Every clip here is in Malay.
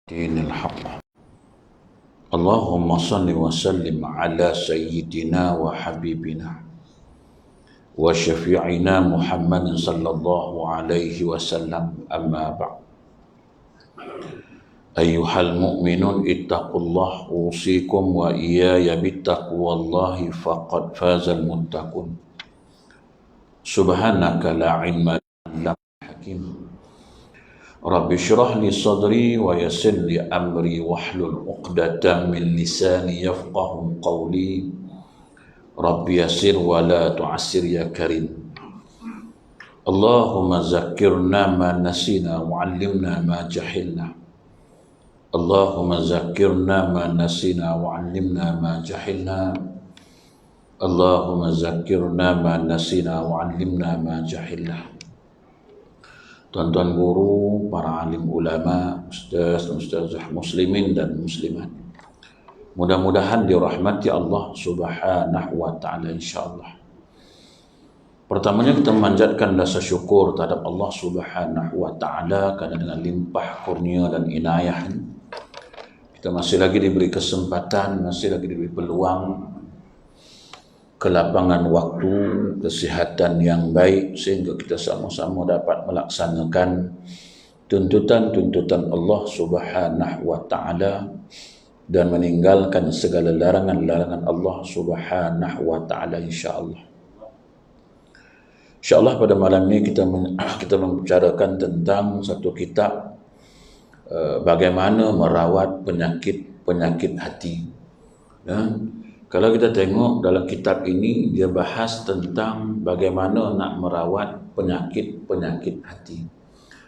دين الحق. اللهم صل وسلم على سيدنا وحبيبنا وشفيعنا محمد صلى الله عليه وسلم. أما بعد، أيها المؤمنون اتقوا الله، أوصيكم وإياي بتقوى الله فقد فاز المتقون. سبحانك لا علم لنا إلا ما علمتنا. Rabbi syrah li sadri wa yassir li amri wahlul 'uqdatam min lisani yafqahu qawli. Rabbi yassir wa la tu'assir ya karim. Allahumma zakkirna ma nasina wa 'allimna ma jahilna. Allahumma zakkirna ma nasina wa 'allimna ma jahilna. Allahumma zakkirna ma nasina wa 'allimna ma jahilna. Tuan-tuan guru, para alim ulama, ustaz-ustazah muslimin dan muslimat, mudah-mudahan dirahmati Allah subhanahu wa ta'ala insyaAllah. Pertamanya kita memanjatkan rasa syukur terhadap Allah subhanahu wa ta'ala karena dengan limpah kurnia dan inayah kita masih lagi diberi kesempatan, masih lagi diberi peluang, kelapangan waktu, kesihatan yang baik sehingga kita sama-sama dapat melaksanakan tuntutan-tuntutan Allah subhanahu wa ta'ala dan meninggalkan segala larangan-larangan Allah subhanahu wa ta'ala insyaAllah. InsyaAllah pada malam ini kita membicarakan tentang satu kitab bagaimana merawat penyakit hati. Kalau kita tengok dalam kitab ini, dia bahas tentang bagaimana nak merawat penyakit hati.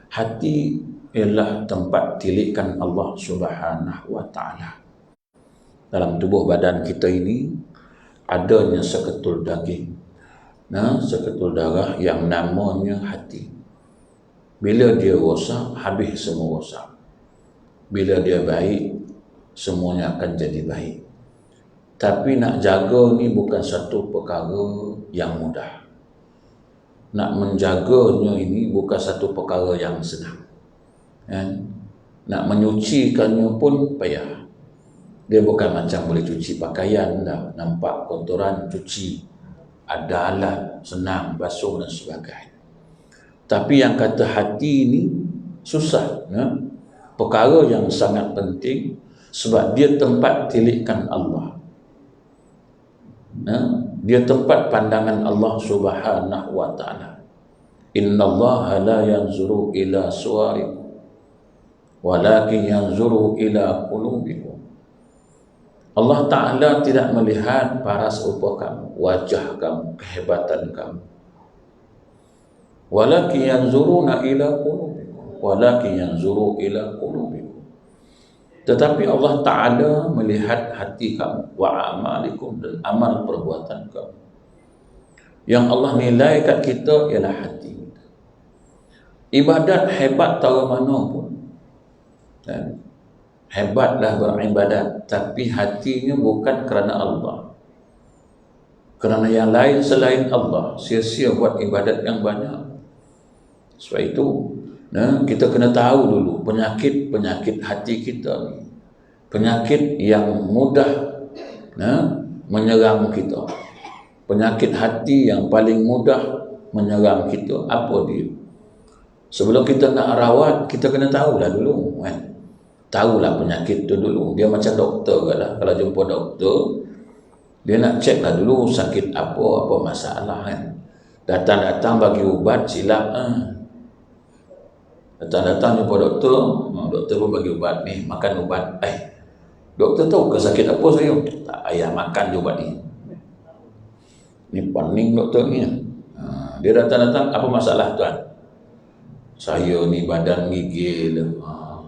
Hati ialah tempat tilikan Allah subhanahu wa ta'ala. Dalam tubuh badan kita ini, adanya seketul daging, seketul darah yang namanya hati. Bila dia rosak, habis semua rosak. Bila dia baik, semuanya akan jadi baik. Tapi nak jaga ni bukan satu perkara yang mudah. Nak menjaganya ini bukan satu perkara yang senang. Nak menyucikannya pun payah. Dia bukan macam boleh cuci pakaian dah. Nampak kotoran, cuci. Ada alat, senang, basuh dan sebagainya. Tapi yang kata hati ni susah. Perkara yang sangat penting sebab dia tempat tilikan Allah. Dia tempat pandangan Allah subhanahu wa ta'ala. Inna Allah la yanzuru ila suwarikum walakin yanzuru ila qulubikum. Allah ta'ala tidak melihat paras rupa kamu, wajah kamu, kehebatan kamu. Walakin yanzuruna ila qulubikum, walakin yanzuru ila qulubikum. Tetapi Allah Ta'ala melihat hati kamu, wa amalikum, dan amal perbuatan kamu. Yang Allah nilai kat kita ialah hati. Ibadat hebat tahu mana pun. Hebatlah beribadat, tapi hatinya bukan kerana Allah. Kerana yang lain selain Allah, sia-sia buat ibadat yang banyak. Sebab itu, kita kena tahu dulu penyakit hati kita ni. Penyakit yang mudah menyerang kita. Penyakit hati yang paling mudah menyerang kita. Apa dia? Sebelum kita nak rawat, kita kena tahulah dulu. Tahulah penyakit tu dulu. Dia macam doktor ke lah. Kalau jumpa doktor, dia nak cek lah dulu sakit apa masalah kan. Datang-datang bagi ubat silap. Datang-datang jumpa doktor, doktor pun bagi ubat ni, makan ubat. Doktor tahu ke sakit apa saya? Tak payah makan je ubat ni. Ni pening doktor ni. Dia datang-datang, apa masalah tuan? Saya ni badan gigil.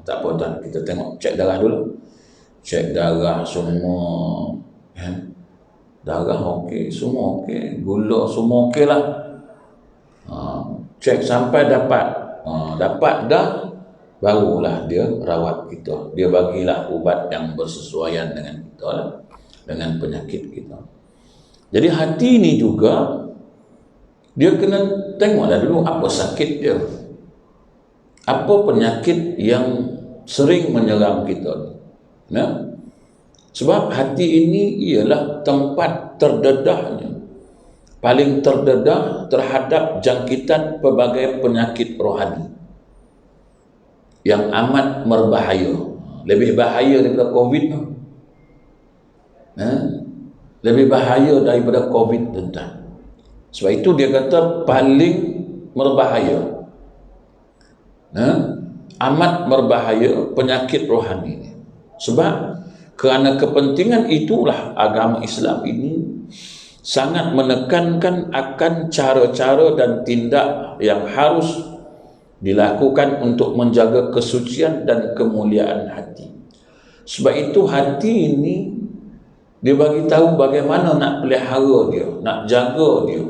Tak apa tuan, kita tengok, cek darah dulu. Cek darah semua. Darah okey, semua okey. Gula semua okey lah. Cek sampai dapat. Dapat dah, barulah dia rawat kita. Dia bagilah ubat yang bersesuaian dengan kita lah, dengan penyakit kita. Jadi hati ni juga dia kena tengoklah dulu apa sakit dia, apa penyakit yang sering menyerang kita. Nah, sebab hati ini ialah tempat terdedahnya, paling terdedah terhadap jangkitan pelbagai penyakit rohani yang amat berbahaya. Lebih bahaya daripada COVID. Lebih bahaya daripada COVID, tuan-tuan. Sebab itu dia kata paling berbahaya. Amat berbahaya penyakit rohani. Sebab kerana kepentingan itulah agama Islam ini sangat menekankan akan cara-cara dan tindak yang harus dilakukan untuk menjaga kesucian dan kemuliaan hati. Sebab itu hati ini dia bagi tahu bagaimana nak pelihara dia, nak jaga dia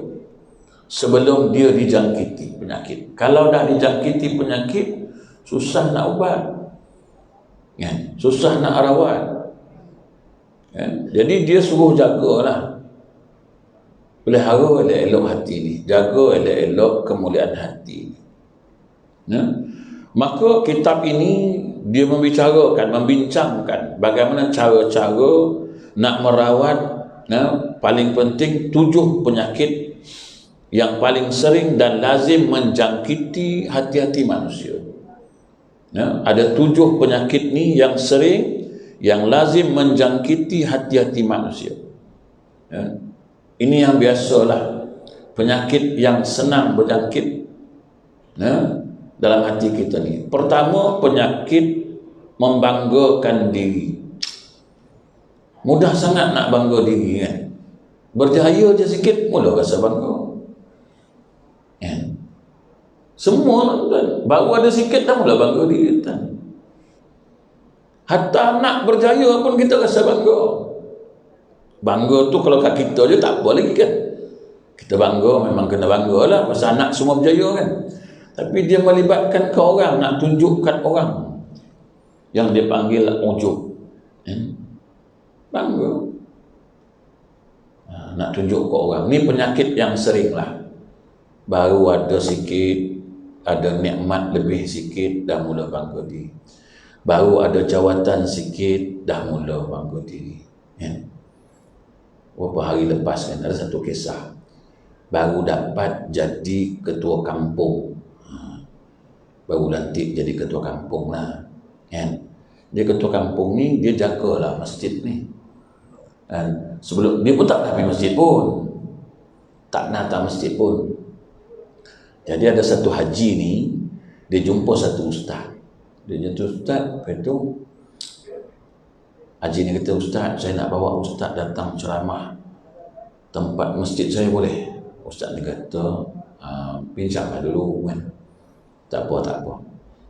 sebelum dia dijangkiti penyakit. Kalau dah dijangkiti penyakit, susah nak ubat, susah nak rawat. Jadi dia suruh jagalah, pelihara elok-elok hati ni, jaga elok-elok kemuliaan hati ni. Maka kitab ini dia membincangkan bagaimana cara-cara nak merawat paling penting 7 penyakit yang paling sering dan lazim menjangkiti hati-hati manusia. Ada 7 penyakit ni yang sering, yang lazim menjangkiti hati-hati manusia. Ini yang biasalah, penyakit yang senang berjangkit dalam hati kita ni. Pertama, penyakit membanggakan diri. Mudah sangat nak bangga diri, kan? Berjaya je sikit mula rasa bangga. Semua tuan, baru ada sikit dah mula bangga diri, tuan. Hatta nak berjaya pun kita rasa bangga. Bangga tu kalau kat kita je tak apa lagi, kan? Kita bangga, memang kena bangga lah pasal anak semua berjaya, kan? Tapi dia melibatkan ke orang, nak tunjukkan orang, yang dia panggil ujub. Bangga. Nak tunjuk ke orang. Ni penyakit yang sering lah. Baru ada sikit, ada nikmat lebih sikit, dah mula bangga diri. Baru ada jawatan sikit, dah mula bangga diri. Beberapa hari lepas kan, ada satu kisah. Baru dapat jadi ketua kampung. Baru lantik jadi ketua kampung lah. Dia ketua kampung ni, dia jagalah masjid ni. Sebelum dia pun tak pernah pergi masjid pun, tak pernah datang masjid pun. Jadi ada satu haji ni, dia jumpa satu ustaz. Dia jumpa ustaz, lepas tu haji ni kata, ustaz, saya nak bawa ustaz datang ceramah tempat masjid saya, boleh? Ustaz ni kata, pinjamlah dulu, kan? Tak apa.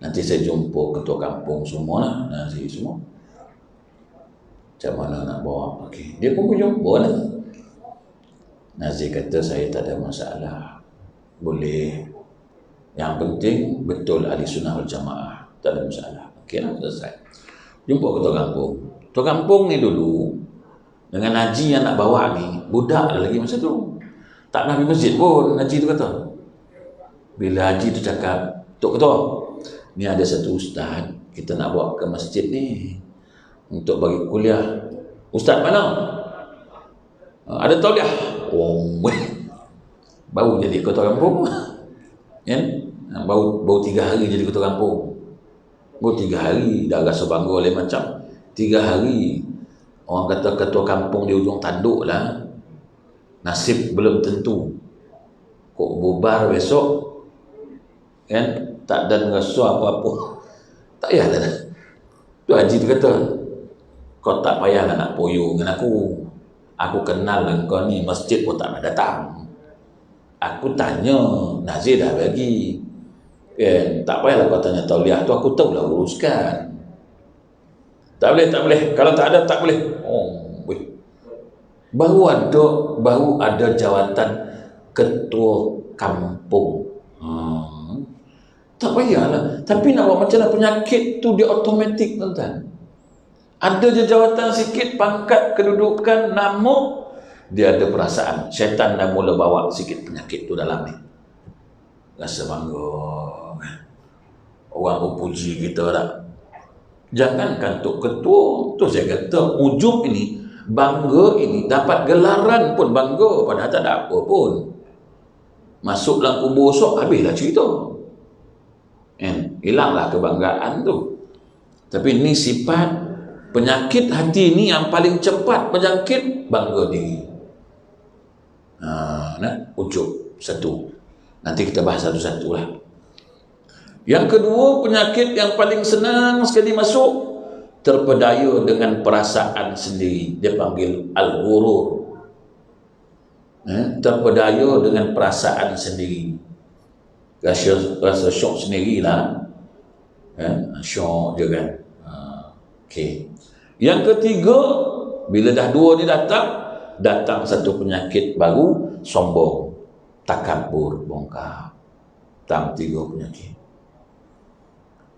Nanti saya jumpa ketua kampung semualah, nanti semua. Macam mana nak bawa? Okey. Dia pun jumpa lah. Nazir kata, saya tak ada masalah. Boleh. Yang penting, betul ahli sunnah wal jamaah. Tak ada masalah. Okey lah, selesai. Jumpa ketua kampung. Ketua kampung ni dulu, dengan haji yang nak bawa ni, budak lagi masa tu. Tak nak pergi masjid pun, haji tu kata. Bila haji tu cakap, Tok Ketua, ni ada satu ustaz, kita nak bawa ke masjid ni untuk bagi kuliah. Ustaz mana? Ada tauliah. Baru jadi ketua kampung. Baru 3 hari jadi ketua kampung. Baru 3 hari dah rasa bangga lain macam. 3 hari orang kata ketua kampung di ujung tanduk lah. Nasib belum tentu. Kok bubar besok, kan? Tak ada rasa apa-apa. Tak payahlah. Tu haji tu kata, kau tak payahlah nak poyo dengan aku. Aku kenal kau ni, masjid pun tak nak datang. Aku tanya, Nazir dah bagi. Kan? Tak payahlah kau tanya tauliah tu, aku tahulah uruskan. Tak boleh. Kalau tak ada, tak boleh. Baru ada jawatan ketua kampung. Tak payahlah. Tapi nak buat macam mana, penyakit tu dia automatik, tuan-tuan. Ada je jawatan sikit, pangkat, kedudukan, nama, dia ada perasaan. Syaitan dah mula bawa sikit penyakit tu dalam ni. Rasa bangga. Orang pun puji kita tak. Jangankan untuk ketua, tu saya kata ujub ini, bangga ini, dapat gelaran pun bangga, padahal tak ada apa pun. Masuk dalam kubur esok, habislah cerita. Hilanglah kebanggaan tu. Tapi ni sifat penyakit hati ni yang paling cepat penyakit bangga diri. Ujub satu. Nanti kita bahas satu-satu lah. Yang kedua, penyakit yang paling senang sekali masuk, terpedaya dengan perasaan sendiri. Dia panggil al-ghurur. Terpedaya dengan perasaan sendiri. Rasa syok sendirilah. Syok je kan. Okay. Yang ketiga, bila dah dua ni datang satu penyakit baru, sombong, takabur, bongkar. Datang tiga penyakit.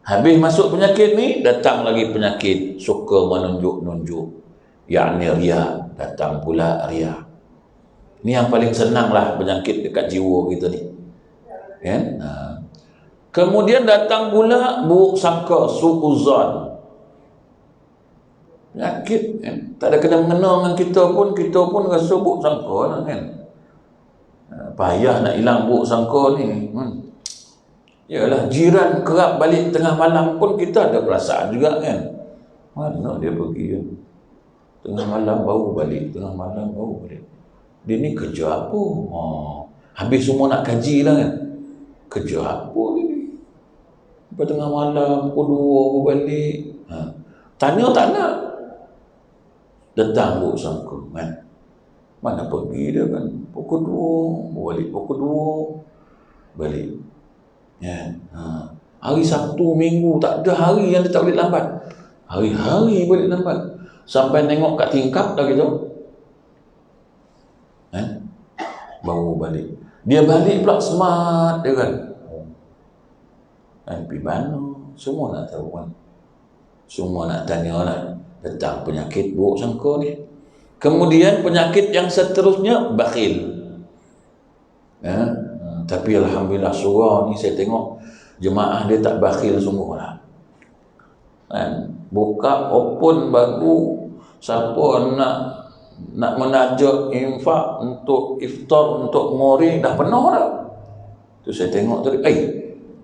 Habis masuk penyakit ni, datang lagi penyakit suka menunjuk-nunjuk, yakni riya. Datang pula riya. Ni yang paling senang lah penyakit dekat jiwa kita ni. Kan? Kemudian datang pula buruk sangka, su'uzan. Penyakit kan? Tak ada kena-mengena dengan kita pun rasa buruk sangka lah, kan? Payah nak hilang buruk sangka ni. Yalah, jiran kerap balik tengah malam pun kita ada perasaan juga, kan? Mana dia pergi kan? Tengah malam baru balik, Dia ni kerja apa? Habis semua nak kaji lah, kan? Kerja apa dia ni? Sampai tengah malam, pukul 2 baru balik. Tanya tak nak. Datang buruk sangka, kan? Mana pergi dia, kan? Pukul 2, balik pukul 2, balik. Hari Sabtu, Minggu, tak ada hari yang dia tak boleh lambat. Hari-hari boleh lambat. Sampai tengok kat tingkap dah gitu, baru balik. Dia balik pula smart dia, kan? Pergi mana? Semua nak tahu, kan? Semua nak tanya lah. Tentang penyakit buruk sangka ni. Kemudian penyakit yang seterusnya, bakhil. Tapi alhamdulillah surah ni saya tengok jemaah dia tak bakhil sungguh lah. Buka open baru, siapa nak menajak infak untuk iftar, untuk ngori, dah penuh dah. Tu saya tengok tadi,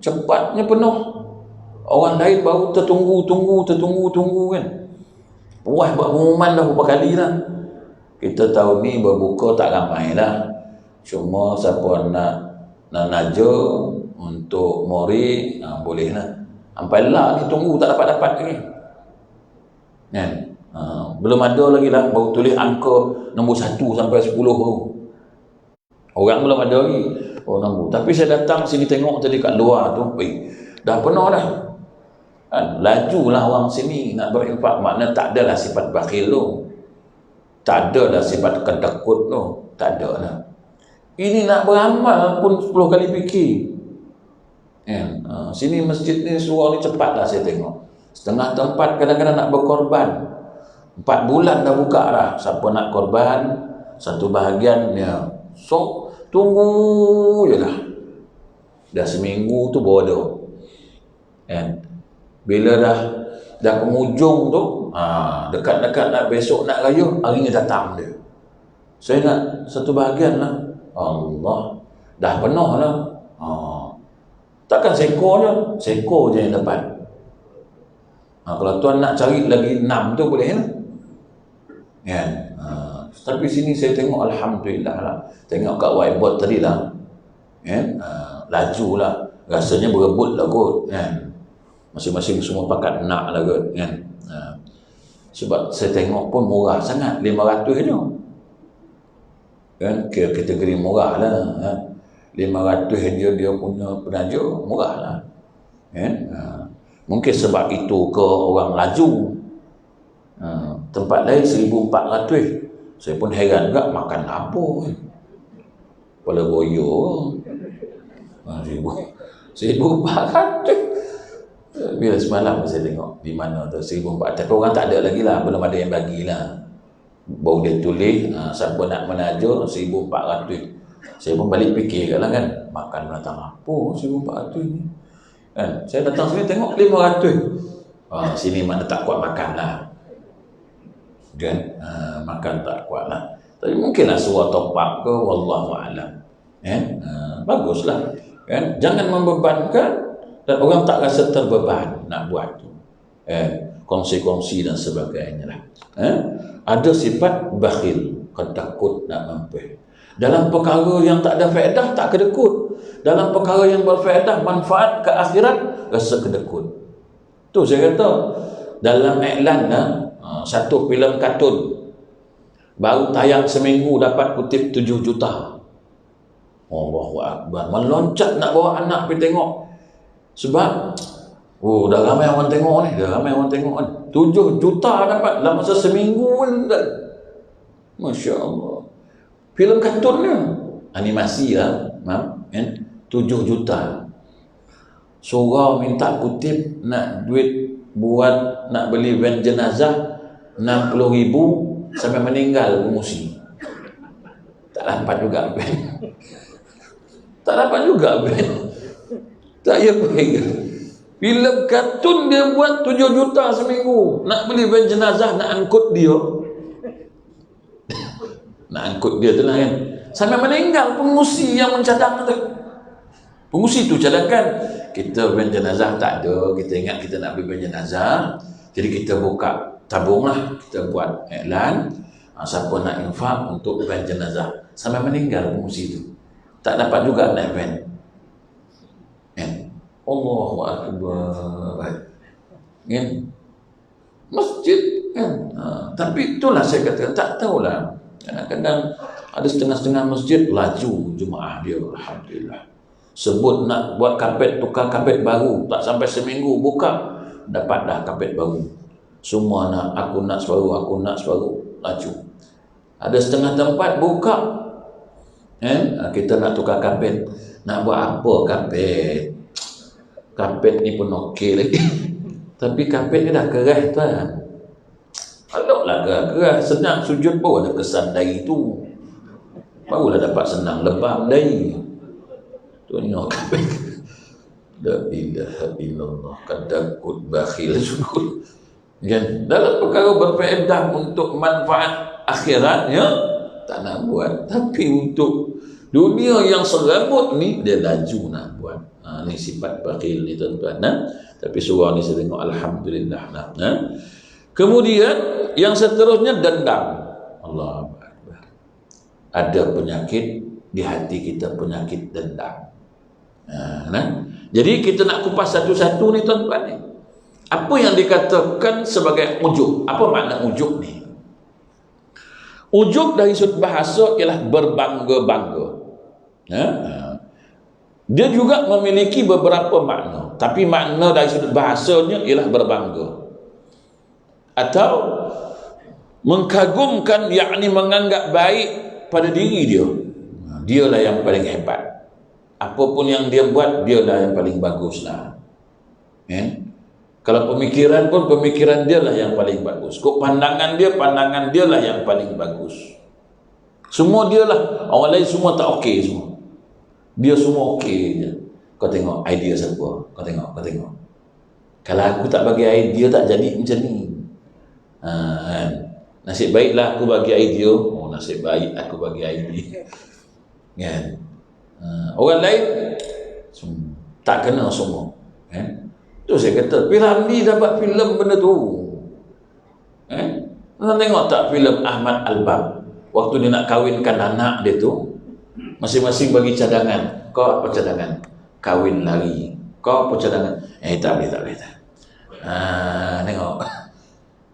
cepatnya penuh. Orang lain baru tertunggu kan. Puas buat pengumuman dah beberapa kali dah. Kita tahu ni berbuka tak ramai dah. Cuma siapa nak naja untuk mori, boleh lah. Sampai lah ni tunggu tak dapat lagi, kan? Belum ada lagi lah, baru tulis angka nombor 1 sampai 10 baru. Orang belum ada lagi nombor. Tapi saya datang sini tengok tadi kat luar tu, dah penuh dah, kan? Lajulah orang sini nak berinfak. Makna tak ada lah sifat bakhil tu, tak ada lah sifat kedekut tu, tak ada lah. Ini nak beramal pun 10 kali fikir. Sini masjid ni suara ni cepat lah saya tengok. Setengah tempat kadang-kadang nak berkorban. 4 bulan dah buka dah. Siapa nak korban, satu bahagian ya. So, tunggu je lah. Dah seminggu tu bodoh. Bila dah penghujung tu, dekat-dekat nak besok nak raya, hari ni datang dia. Saya nak satu bahagian lah. Allah, dah penuh lah. Takkan seko je yang dapat. Kalau tuan nak cari lagi 6 tu boleh lah, kan? Tapi sini saya tengok alhamdulillah lah. Tengok kat whiteboard tadi lah, kan? Laju lah. Rasanya berebut lah kot, kan? Masing-masing semua pakat nak lah kot, kan? Sebab saya tengok pun murah sangat, 500 je, kan? Kategori murah lah, kan? 500 dia punya penaja, murah lah, kan? Mungkin sebab itu ke orang laju. Tempat lain 1,400. Saya pun heran juga, makan apa, kan? Kepala boyo 1,400. Bila semalam saya tengok di mana tu 1,400. Tapi orang tak ada lagi lah, belum ada yang bagilah. Baru dia tulis, siapa nak menaja 1,400. Saya pun balik fikir lah, kan? Makan datang apa 1,400 ni, kan? Saya datang sini tengok 500. Sini mana tak kuat makan lah. Kan? Makan tak kuat lah. Tapi mungkinlah suruh top up ke, wallahu a'lam. Baguslah. Kan? Jangan membebankan dan orang tak rasa terbeban nak buat tu. Kongsi-kongsi dan sebagainya lah. Ada sifat bakhil, takut nak mampir. Dalam perkara yang tak ada faedah tak kedekut. Dalam perkara yang berfaedah manfaat ke akhirat rasa kedekut. Tu saya kata dalam iklan satu filem kartun baru tayang seminggu dapat kutip 7 juta. Allahu Akbar. Meloncat nak bawa anak pergi tengok. Sebab dah ramai orang tengok ni. 7 juta dapat dalam masa seminggu pun. Masya Allah. Filem kartunnya animasi lah. 7 juta. Seorang minta kutip nak duit buat nak beli van jenazah 60,000 sampai meninggal pengungsi. Tak dapat juga van. Tak dapat juga van. Tak ya baik. Filem kartun dia buat 7 juta seminggu. Nak beli van jenazah, nak angkut dia. Nak angkut dia tu lah kan. Sampai meninggal pengungsi yang mencadang tu. Pengungsi tu cadangkan. Kita van jenazah tak ada. Kita ingat kita nak beli van jenazah. Jadi kita buka tabung lah. Kita buat iklan. Siapa nak infak untuk van jenazah. Sampai meninggal pengungsi tu. Tak dapat juga naik van. Allahu Akbar. Masjid kan. Tapi itulah saya katakan, tak tahulah. Kadang-kadang ada setengah-setengah masjid laju jemaah dia, alhamdulillah. Sebut nak buat kapet, tukar kapet baru, tak sampai seminggu buka dapat dah kapet baru. Semua nak, aku nak separuh, laju. Ada setengah tempat buka, kita nak tukar kapet. Nak buat apa kapet? Kapet ni pun okey lagi. Tapi kapet ni dah keras tuan. Aloklah keras, senang sujud pun ada kesan dari tu. Barulah dapat senang lebam dari. Tengok kapet. La ilaha illallah, kadakut bakhil sujud. Kan? Dalam perkara berfaedah untuk manfaat akhiratnya tak nak buat, tapi untuk dunia yang serabut ni dia laju nak buat. Ni sifat bakhil ni tuan-tuan. Tapi surah ni saya tengok alhamdulillah. Kemudian yang seterusnya dendam. Allah Akbar. Ada penyakit di hati kita, penyakit dendam. Jadi kita nak kupas satu-satu ni tuan-tuan ni. Apa yang dikatakan sebagai ujub? Apa makna ujub ni? Ujub dari sudut bahasa ialah berbangga-bangga. Dia juga memiliki beberapa makna. Tapi makna dari sudut bahasanya ialah berbangga. Atau mengkagumkan, yakni menganggap baik pada diri dia. Dialah yang paling hebat. Apapun yang dia buat, dialah yang paling bagus lah. Kalau pemikiran pun, pemikiran dia lah yang paling bagus. Kok pandangan dia lah yang paling bagus. Semua dia lah. Orang lain semua tak okey semua. Dia semua okey je. Kau tengok idea siapa? Kau tengok. Kalau aku tak bagi idea, tak jadi macam ni. Nasib baiklah aku bagi idea. Nasib baik aku bagi idea. Kan? Orang lain tak kena semua. Tu saya kata, Piramli dapat filem benda tu. Nak tengok tak filem Ahmad Albab? Waktu dia nak kahwinkan anak dia tu, masing-masing bagi cadangan. Kau apa cadangan? Kahwin lari. Kau apa cadangan? Tak boleh. Tengok.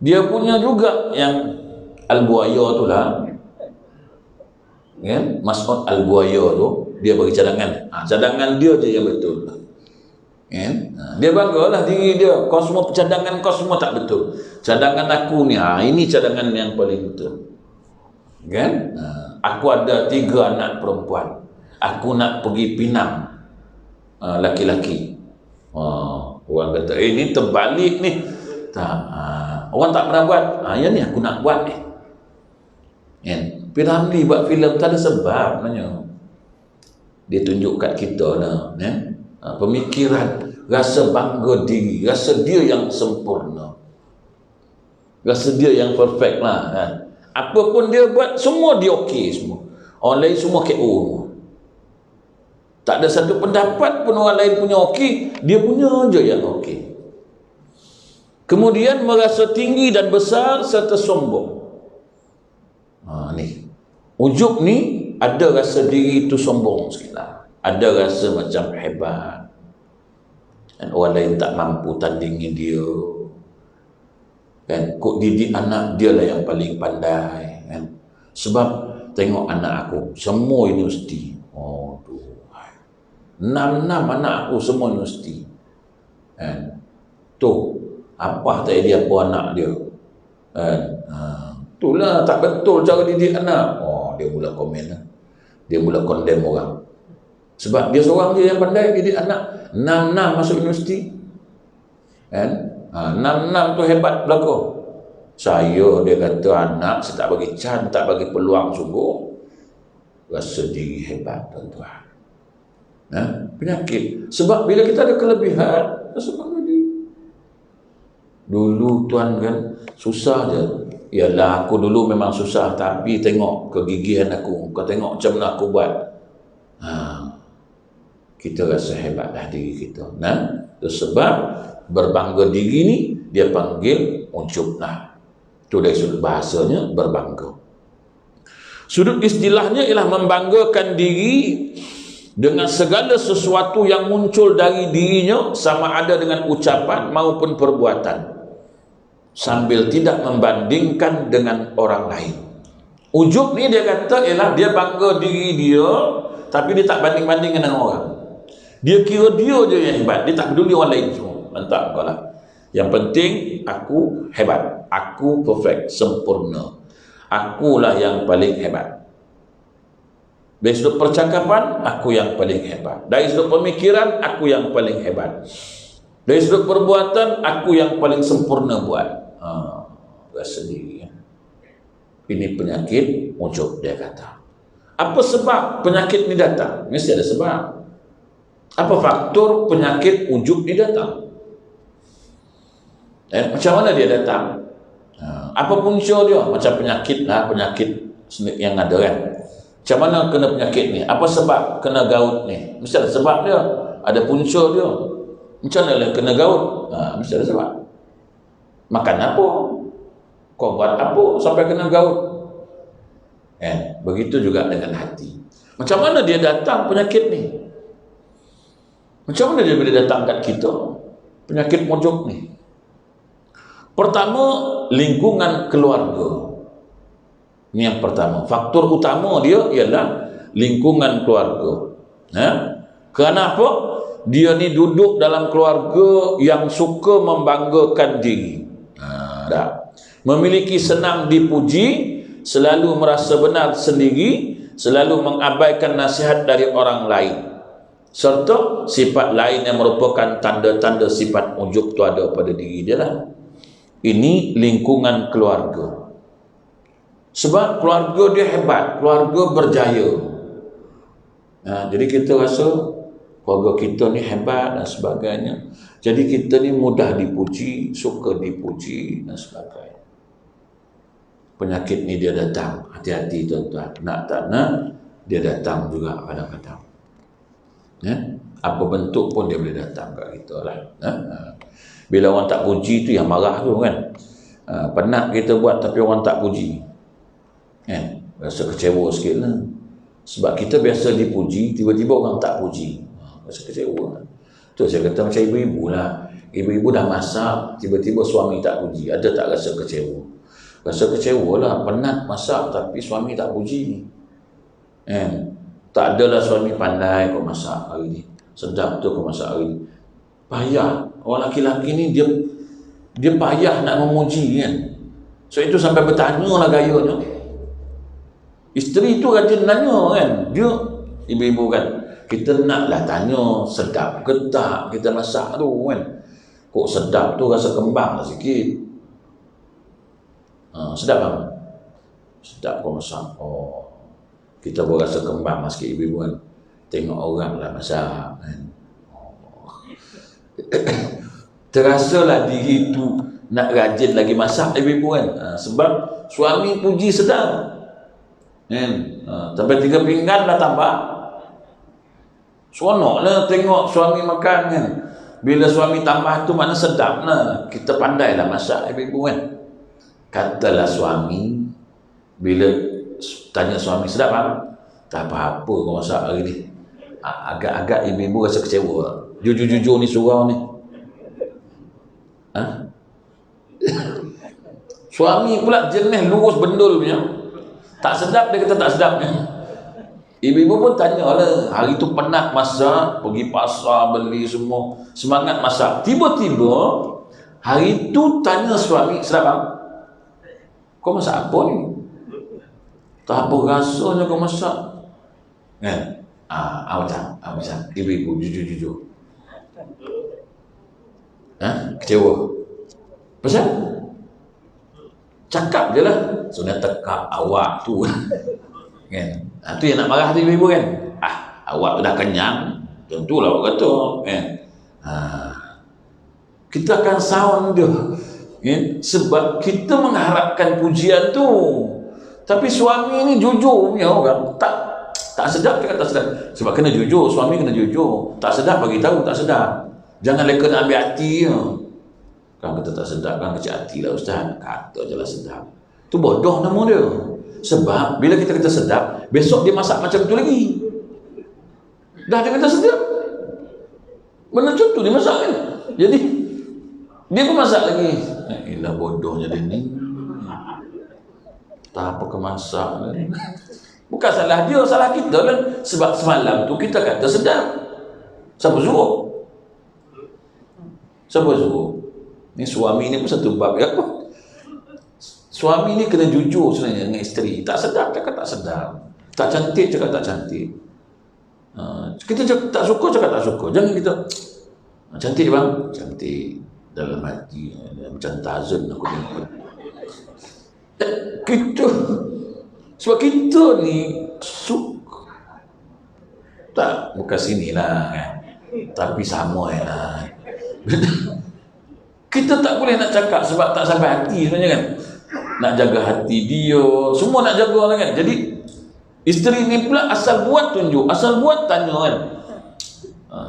Dia punya juga yang Al-Buaya tu lah. Mas'ud Al-Buaya tu, dia bagi cadangan. Cadangan dia je yang betul. Dia banggalah diri dia. Kau semua cadangan kau semua tak betul. Cadangan aku ni, ini cadangan yang paling betul. Kan? Aku ada 3 anak perempuan. Aku nak pergi pinang laki-laki. Orang kata, ini terbalik ni. Tak. Orang tak pernah buat. Yang ni aku nak buat ni. Piramli buat filem tak ada sebab. Dia tunjuk kat kita lah. Pemikiran rasa bangga diri, rasa dia yang sempurna, rasa dia yang perfect lah kan. Apa pun dia buat, semua dia okey semua. Orang lain semua KO. Tak ada satu pendapat pun orang lain punya okey, dia punya je yang okey. Kemudian merasa tinggi dan besar serta sombong. Ni. Ujub ni ada rasa diri itu sombong sikit lah. Ada rasa macam hebat. Dan orang lain tak mampu tandingi dia. Kan, kok didik anak dia lah yang paling pandai kan. Sebab tengok anak aku semua universiti. Oh Tuhan, 6 anak aku semua universiti kan. Tu apa tak dia apa anak dia kan. Itulah tak betul cara didik anak. Oh, dia mula komen lah. Dia mula condemn orang. Sebab dia seorang je yang pandai didik anak. 6 masuk universiti kan. 6 tu hebat belakang. Saya, dia kata, anak saya tak bagi can, tak bagi peluang sungguh. Rasa diri hebat, tuan-tuan. Penyakit. Sebab bila kita ada kelebihan, rasa bangga diri. Dulu tuan kan susah je. Yalah, aku dulu memang susah, tapi tengok kegigihan aku. Kau tengok macam mana aku buat. Kita rasa hebat dah diri kita. Sebab berbangga diri ni dia panggil ujub lah. Itu dari sudut bahasanya berbangga. Sudut istilahnya ialah membanggakan diri dengan segala sesuatu yang muncul dari dirinya, sama ada dengan ucapan maupun perbuatan, sambil tidak membandingkan dengan orang lain. Ujub ni dia kata ialah dia bangga diri dia, tapi dia tak banding-banding dengan orang. Dia kira dia je yang hebat, dia tak peduli orang lain semua. Mantap kau lah. Yang penting aku hebat, aku perfect, sempurna. Akulah yang paling hebat. Dari sudut percakapan, aku yang paling hebat. Dari sudut pemikiran, aku yang paling hebat. Dari sudut perbuatan, aku yang paling sempurna buat. Rasa diri. Ini penyakit ujub, dia kata. Apa sebab penyakit ini datang? Mesti ada sebab. Apa faktor penyakit ujub ini datang? Macam mana dia datang? Apa punca dia? Macam penyakit lah, penyakit yang ada kan. Macam mana kena penyakit ni? Apa sebab kena gout ni? Mesti ada sebab dia. Ada punca dia. Macam mana kena gout? Mesti ada sebab. Makan apa? Kau buat apa sampai kena gout? Begitu juga dengan hati. Macam mana dia datang penyakit ni? Macam mana dia boleh datang kat kita? Penyakit ujub ni. Pertama, lingkungan keluarga. Ini yang pertama. Faktor utama dia ialah lingkungan keluarga. Kenapa? Dia ni duduk dalam keluarga yang suka membanggakan diri. Memiliki senang dipuji, selalu merasa benar sendiri, selalu mengabaikan nasihat dari orang lain. Serta sifat lain yang merupakan tanda-tanda sifat ujub tu ada pada diri dia lah. Ini lingkungan keluarga. Sebab keluarga dia hebat, keluarga berjaya. Jadi kita rasa keluarga kita ni hebat dan sebagainya. Jadi kita ni mudah dipuji, suka dipuji dan sebagainya. Penyakit ni dia datang. Hati-hati tuan-tuan. Nak tak nak, dia datang juga kadang-kadang. Apa bentuk pun dia boleh datang kat kita lah. Bila orang tak puji tu yang marah tu kan. Penat kita buat tapi orang tak puji. Rasa kecewa sikit lah. Sebab kita biasa dipuji, tiba-tiba orang tak puji. Rasa kecewa. Tu saya kata macam ibu-ibu lah. Ibu-ibu dah masak, tiba-tiba suami tak puji. Ada tak rasa kecewa? Rasa kecewa lah. Penat masak tapi suami tak puji. Tak adalah suami pandai kau masak hari ni. Sedap tu kau masak hari ni. Payah. Orang laki-laki ni dia payah nak memuji kan. So itu sampai bertanya lah gayanya. Isteri tu rajin tanya kan. Dia ibu-ibu kan. Kita naklah tanya sedap ke tak kita masak tu kan. Kok sedap tu rasa kembang lah sikit. Sedap kan? Sedap kau masak. Kita berasa kembang lah sikit ibu-ibu kan. Tengok orang lah masak kan. Terasalah diri tu nak rajin lagi masak ibu kan. Sebab suami puji sedap kan. Sampai 3 pinggan dah tambah. Seronok lah tengok suami makan kan. Bila suami tambah tu mana sedap lah. Kita pandai lah masak ibu kan. Katalah suami, bila tanya suami, sedap kan? Tak apa-apa kau masak hari ni. Agak-agak ibu rasa kecewa. Jujur-jujur ni surau ni. Suami pula jenis lurus bendul punya. Tak sedap, dia kata tak sedap. Ibu-ibu pun tanya lah, hari tu penat masak, pergi pasar beli semua, semangat masak. Tiba-tiba hari tu tanya suami, sedap bang? Kau masak apa ni? Tak apa rasanya kau masak. Kan? Macam ibu-ibu jujur-jujur. Kecewa. Pasal? Cakap je lah. Sudah tekak awak tu. Kan? Tu yang nak marah tu ibu-ibu kan. Awak tu dah kenyang. Tentulah awak kata. Kan? Kita akan sound dia. Kan? Sebab kita mengharapkan pujian tu. Tapi suami ni jujur punya orang. Tak sedap cakap tak sedap. Sebab kena jujur. Suami kena jujur. Tak sedap bagi tahu tak sedap. Jangan leka nak ambil hati je. Kan kata tak sedap kan kecil hati lah ustaz. Kata je lah sedap. Tu bodoh nama dia. Sebab bila kita kata sedap, besok dia masak macam tu lagi. Dah dia kata sedap. Benda macam tu dia masak kan. Jadi dia pun masak lagi. Ilah bodohnya dia ni. Tak apa kemasak kan. Bukan salah dia, salah kita kan. Sebab semalam tu kita kata sedap. Siapa suruh? Siapa suruh? Ni suami ni pun satu bab ya. Suami ni kena jujur sebenarnya dengan isteri. Tak sedap cakap tak sedap. Tak cantik cakap tak cantik. Kita cakap tak suka cakap tak suka. Jangan kita cantik bang, cantik dalam hati macam Tarzan aku tengok. Kita sebab kita ni suka. Tak bukan sinilah kan. Tapi sama lah. Kita tak boleh nak cakap sebab tak sampai hati sebenarnya kan. Nak jaga hati dia, semua nak jaga lah kan. Jadi isteri ni pula asal buat tunjuk, asal buat tanya kan.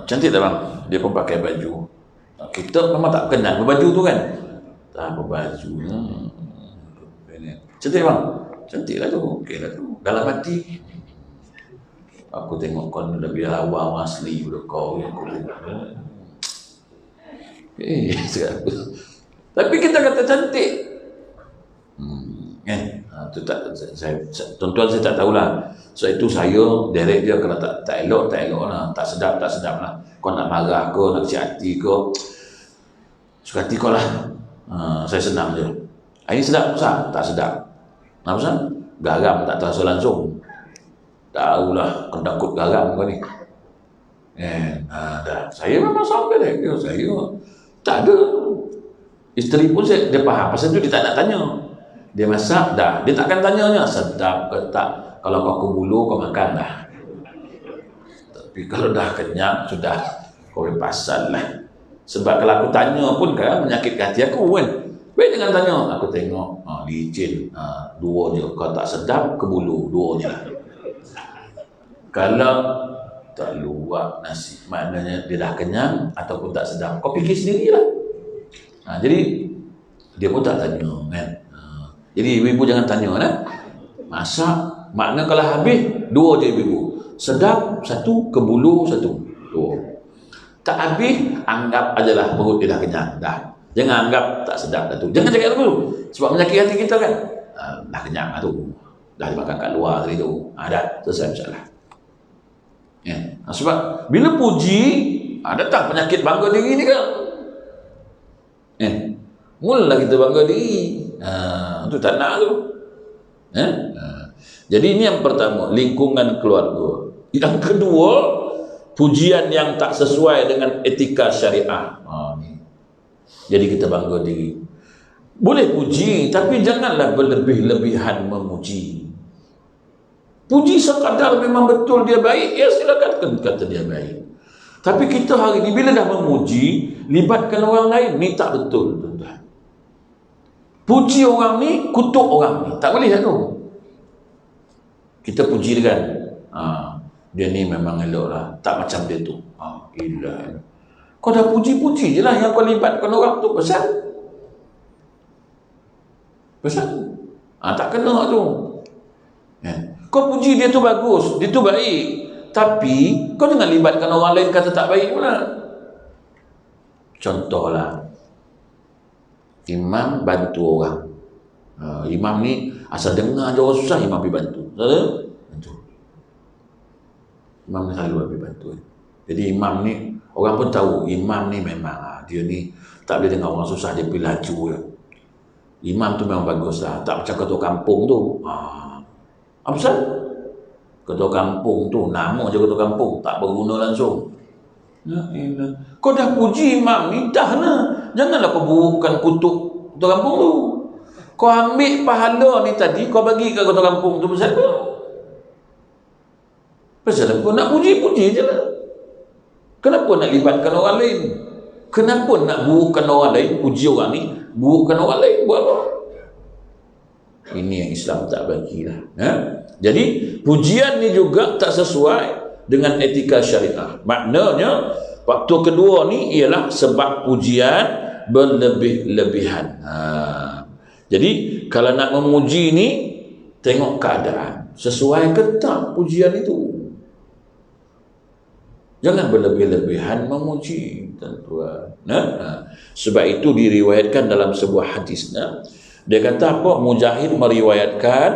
Cantik tak bang? Dia pun pakai baju. Kita memang tak kenal berbaju tu kan. Tak berbaju. Cantik bang? Cantik lah tu. Okey lah tu. Dalam hati aku tengok kau lebih lawa asli daripada kau. Tapi kita kata cantik. Tu tak, tuan-tuan saya tak tahulah. So itu saya direct dia kalau tak elok lah, tak sedap lah. Kau nak marah ke, nak kecil hati ke, suka hati kau lah. Saya senang je. Ini sedap Ustaz? Tak sedap. Kenapa Ustaz? Garam tak terasa langsung. Tahulah takut garam kau ni. Dah. Saya memang sama direct dia. Saya tak ada. Isteri pun dia faham. Pasal tu dia tak nak tanya. Dia masak dah. Dia takkan tanyanya sedap ke tak. Kalau kau bulu kau makan dah. Tapi kalau dah kenyang sudah kau pasal lah. Sebab kalau aku tanya pun kan menyakitkan hati aku kan. Baik jangan tanya. Aku tengok licin. Dua je. Kau tak sedap ke bulu. Dua je lah. Kalau tak luak nasi, maknanya dia dah kenyang ataupun tak sedap. Kau fikir sendirilah. Jadi dia pun tak tanya kan. Jadi ibu-ibu jangan tanya kan. Masak, makna kalau habis dua je ibu-ibu. Sedap satu, kebulu satu. Dua. Tak habis, anggap ajalah perut dia dah kenyang. Dah. Jangan anggap tak sedap dah tu. Jangan cakap tu. Sebab menyakiti hati kita kan. Dah kenyang lah tu. Dah dimakan kat luar tadi tu. Dah selesai masalah. Sebab bila puji, datang penyakit bangga diri ni kan. Mula kita bangga diri. Tu tak nak tu. Jadi ini yang pertama, lingkungan keluarga. Yang kedua, pujian yang tak sesuai dengan etika syariah. Jadi kita bangga diri. Boleh puji, tapi janganlah berlebih-lebihan memuji. Puji sekadar memang betul dia baik, ya silakan kata dia baik. Tapi kita hari ini bila dah memuji, libatkan orang lain, ni tak betul, tuan-tuan. Puji orang ni, kutuk orang ni, tak boleh tu. Kita puji dia kan, dia ni memang elok lah, tak macam dia tu. Gila. Kau dah puji-puji je lah, yang kau libatkan orang tu pasal tak kena tu. Kau puji dia tu bagus, dia tu baik, tapi kau jangan libatkan orang lain kata tak baik pula. Contohlah, imam bantu orang. Imam ni asal dengar je orang susah, imam pergi bantu. Imam ni selalu pergi bantu. Jadi imam ni, orang pun tahu imam ni memang dia ni tak boleh dengar orang susah, dia pergi laju je. Imam tu memang bagus lah, tak macam ketua kampung tu. Apa pasal? Ketua kampung tu, nama je ketua kampung, tak berguna langsung. Kau dah puji imam ni, dah lah. Janganlah kau burukkan kutuk ketua kampung tu. Kau ambil pahala ni tadi, kau bagi ke ketua kampung tu pasal apa? Pasal apa? Nak puji-puji je lah. Kenapa nak libatkan orang lain? Kenapa nak burukkan orang lain? Puji orang ni, burukkan orang lain, buat apa? Ini yang Islam tak bagilah. Jadi pujian ni juga tak sesuai dengan etika syariah. Maknanya faktor kedua ni ialah sebab pujian berlebih-lebihan. Jadi kalau nak memuji ni, tengok keadaan, sesuai ke tak pujian itu. Jangan berlebih-lebihan memuji, tuan-tuan. Sebab itu diriwayatkan dalam sebuah hadis. Dia kata apa? Mujahid meriwayatkan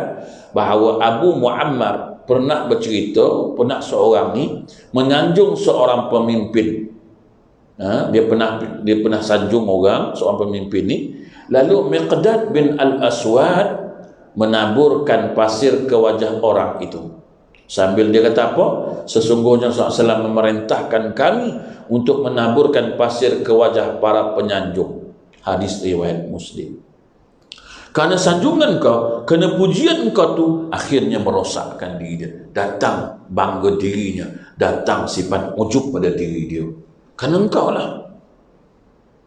bahawa Abu Muammar pernah bercerita, pernah seorang ni menyanjung seorang pemimpin. Dia pernah sanjung orang, seorang pemimpin ni. Lalu Miqdad bin Al-Aswad menaburkan pasir ke wajah orang itu. Sambil dia kata apa? Sesungguhnya SAW memerintahkan kami untuk menaburkan pasir ke wajah para penyanjung. Hadis riwayat Muslim. Kerana sanjungan kau, kerana pujian kau tu akhirnya merosakkan diri dia. Datang bangga dirinya, datang sifat ujub pada diri dia. Kerana engkau lah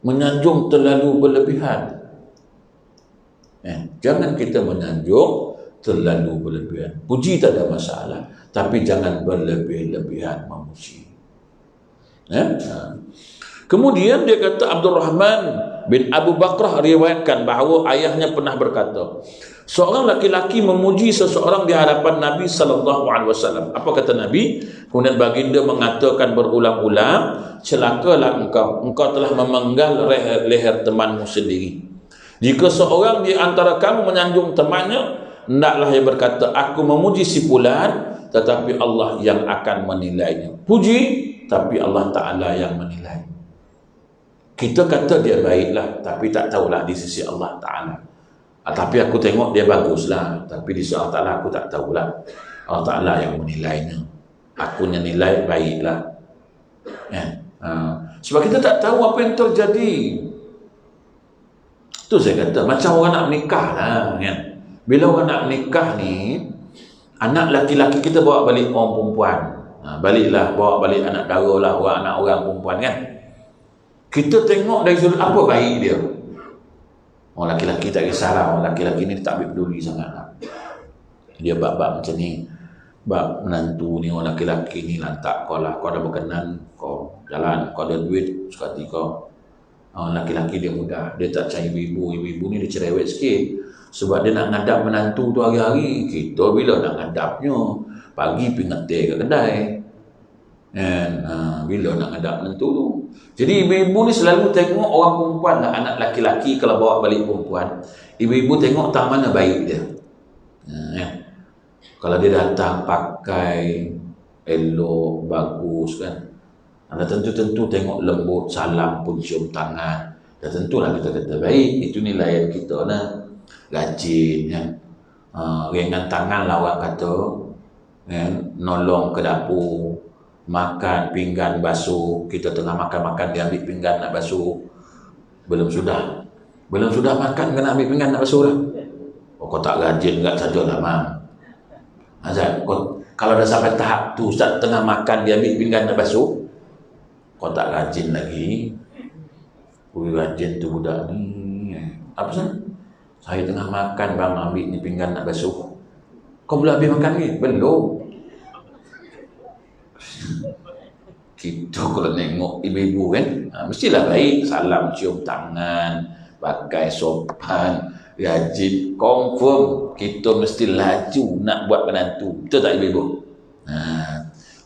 menyanjung terlalu berlebihan. Jangan kita menyanjung terlalu berlebihan. Puji tak ada masalah, tapi jangan berlebih-lebihan memuji. Kemudian dia kata Abdul Rahman bin Abu Bakrah riwayatkan bahawa ayahnya pernah berkata, seorang laki-laki memuji seseorang di hadapan Nabi SAW. Apa kata Nabi? Kemudian baginda mengatakan berulang-ulang, celakalah engkau telah memenggal leher temanmu sendiri. Jika seorang di antara kamu menyanjung temannya, hendaklah ia berkata, aku memuji si fulan, tetapi Allah yang akan menilainya. Puji, tapi Allah Ta'ala yang menilai. Kita kata dia baiklah, tapi tak tahulah di sisi Allah Ta'ala. Tapi aku tengok dia baguslah, tapi di sisi Allah Ta'ala aku tak tahulah. Allah Ta'ala yang menilainya. Aku yang nilai baiklah. Sebab kita tak tahu apa yang terjadi. Itu saya kata, macam orang nak menikah lah, kan? Bila orang nak menikah ni, anak laki-laki kita bawa balik orang perempuan. Baliklah, bawa balik anak dara lah, anak orang perempuan, kan? Kita tengok dari sudut apa baik dia. Orang laki-laki tak kisahlah, orang laki-laki ni tak ambil peduli sangat lah. Dia bab-bab macam ni, bab menantu ni, orang laki-laki ni lantak kau lah, kau dah berkenan, kau jalan, kau ada duit, suka hati kau. Laki-laki dia mudah, dia tak cari ibu-ibu ni dia cerewet sikit. Sebab dia nak ngadap menantu tu hari-hari. Kita bila nak ngadapnya, pagi pergi ngetik kat kedai. Bila nak ngadap menantu tu. Jadi ibu-ibu ni selalu tengok orang perempuan lah, anak laki-laki kalau bawa balik perempuan, ibu-ibu tengok tak mana baik dia. Kalau dia datang pakai elok, bagus kan, tentu-tentu tengok lembut, salam pun cium tangan, dah tentulah kita kata baik. Itu nilai kita lah. Rajin, kan? Ringan tangan lah orang kata, kan? Nolong ke dapur, makan pinggan basuh. Kita tengah makan-makan, dia ambil pinggan nak basuh. Belum sudah makan, kena ambil pinggan nak basuh lah. Kau tak rajin enggak saja lah, Mam. Azad, kalau dah sampai tahap tu, Ustaz tengah makan, dia ambil pinggan nak basuh, kau tak rajin lagi. Ui rajin tu budak ni. Apa sah? Saya tengah makan bang, ambil ni pinggan nak basuh. Kau belum habis makan ni? Belum. Kita kalau tengok ibu-ibu kan, mestilah baik, salam cium tangan, pakai sopan, rajin, confirm kita mesti laju nak buat menantu. Betul tak ibu-ibu?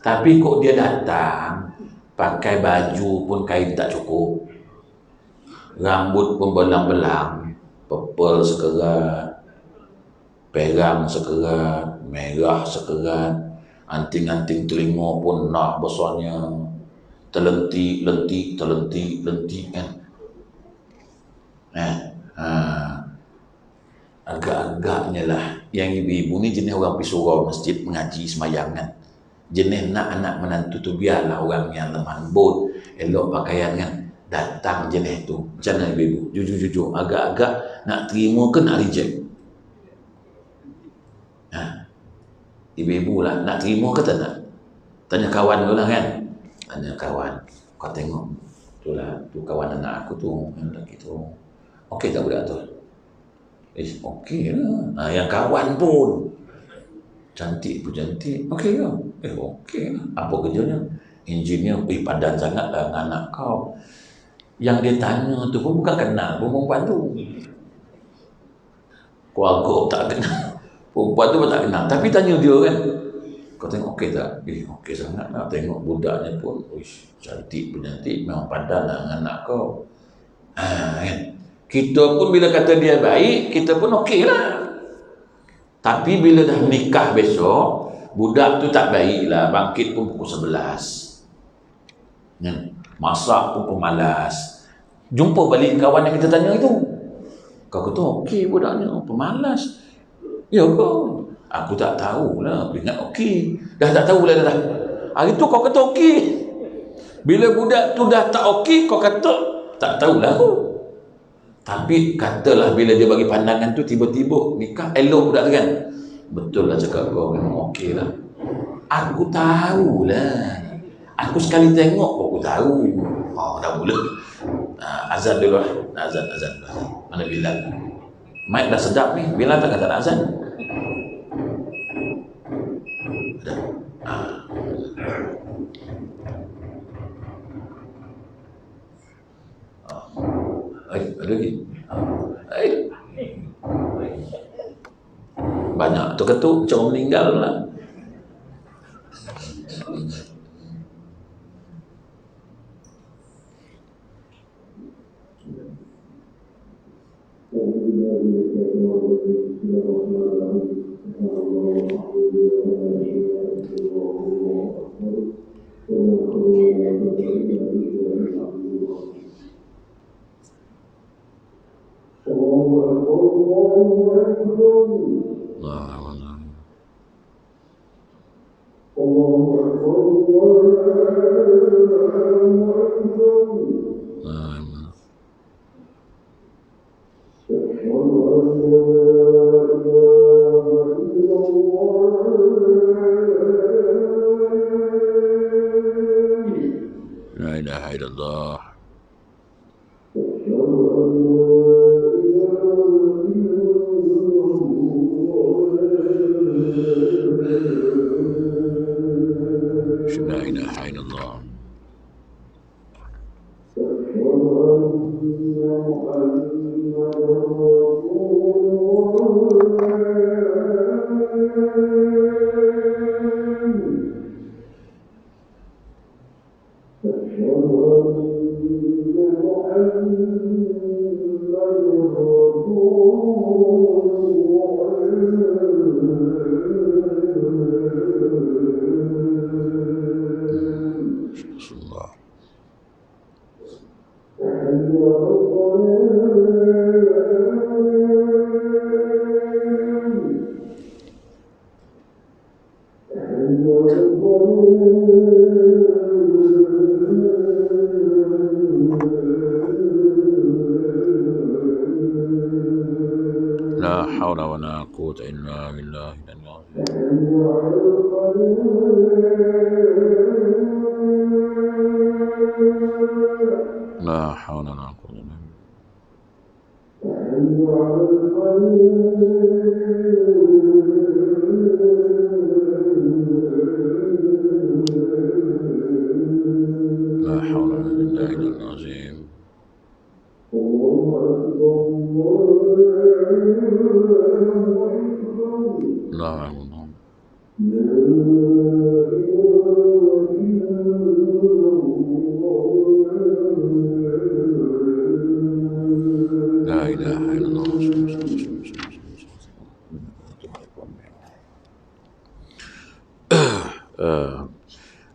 Tapi kok dia datang pakai baju pun kain tak cukup, rambut pun belang-belang, purple sekerat, perang sekerat, merah sekerat, anting-anting telinga pun nak besarnya, terlentik kan. Agak-agaknya lah yang ibu-ibu ni jenis orang pergi surau masjid mengaji semayang kan. Jenis nak anak menantu tu biarlah orang yang lemah lembut, elok pakaian kan. Datang jenis tu, macam mana ibu-ibu? Jujur-jujur, agak-agak nak terima ke nak reject? Ibu-ibu lah, nak terima ke tak nak? Tanya kawan tu lah kan. Tanya kawan, kau tengok tu lah, tu kawan anak aku tu, yang lelaki tu, okey tak budak tu? Okey lah. Yang kawan pun cantik pun cantik, okey lah. Okey lah. Apa kerjanya? Engineer, padan sangat lah dengan anak kau. Yang dia tanya tu pun bukan kenal perempuan tu. Keluarga tak kenal, perempuan tu pun tak kenal, tapi tanya dia kan, kau tengok okey tak? Okey sangat lah. Tengok budaknya pun, cantik pun cantik, memang padan lah dengan anak kau. Kan? Kita pun bila kata dia baik, kita pun okey lah. Tapi bila dah menikah besok, budak tu tak baik lah, bangkit pun pukul 11. Kan? Masak pun pemalas. Jumpa balik kawan yang kita tanya itu, kau kata okey budaknya, pemalas. Ya kau? Aku tak tahulah, ingat okey. Dah tak tahulah dah. Hari tu kau kata okey. Bila budak tu dah tak okey, kau kata tak tahulah aku. Tapi katalah bila dia bagi pandangan tu, tiba-tiba nikah, elok budak kan. Betul lah cakap kau, memang okey lah. Aku tahulah. Aku sekali tengok kok aku tahu. Dah mula. Azan dulu lah. Azan dulu. Mana Bilal? Mic dah sedap ni. Bilal tak kata nak azan? Ada lagi? Banyak tu ketuk macam orang meninggal lah. La ilaha illallah. La ilaha illallah. La hawla wa la quwwata illa billah. La haula wala quwwata illa billah. La haula wala quwwata illa billah. La haula. La ilaha illallah.